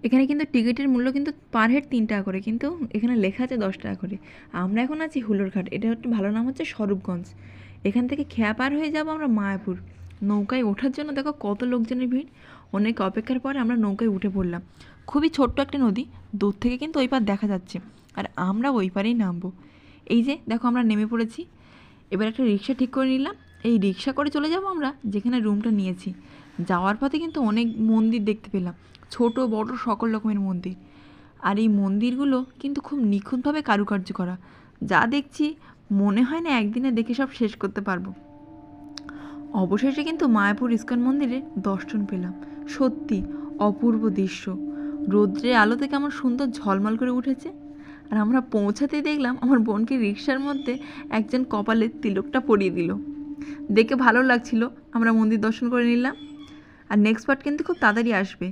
এখানে কিন্তু টিকিটের মূল্য কিন্তু পার হেড 3 টাকা করে, কিন্তু এখানে লেখা আছে 10 টাকা করে। আমরা এখন আছি হুলোরঘাট, এটা একটু ভালো নাম হচ্ছে স্বরূপগঞ্জ। এখান থেকে খেয়া পার হয়ে যাব আমরা মায়াপুর। নৌকায় ওঠার জন্য দেখো কত লোকজনের ভিড়। অনেক অপেক্ষার পরে আমরা নৌকায় উঠে পড়লাম। খুবই ছোট্ট একটা নদী, দূর থেকে কিন্তু ওই পার দেখা যাচ্ছে, আর আমরা ওই পারেই নামবো। এই যে দেখো আমরা নেমে পড়েছি। এবার একটা রিক্সা ঠিক করে নিলাম, এই রিক্সা করে চলে যাব আমরা যেখানে রুমটা নিয়েছি। যাওয়ার পথে কিন্তু অনেক মন্দির দেখতে পেলাম, ছোট বড় সকল রকমের মন্দির। আর এই মন্দিরগুলো কিন্তু খুব নিখুঁতভাবে কারুকার্য করা, যা দেখছি মনে হয় না একদিনে দেখে সব শেষ করতে পারবো। অবশেষে কিন্তু মায়াপুর ইস্কন মন্দিরে দর্শন পেলাম। সত্যি অপূর্ব দৃশ্য, রৌদ্রের আলোতে কেমন সুন্দর ঝলমল করে উঠেছে। আর আমরা পৌঁছাতেই দেখলাম আমার বোনকে রিক্সার মধ্যে একজন কপালে তিলকটা পরিয়ে দিল। দেখে ভালো লাগছিল। আমরা মন্দির দর্শন করে নিলাম। আর নেক্সট পার্ট কিন্তু খুব তাড়াতাড়ি আসবে।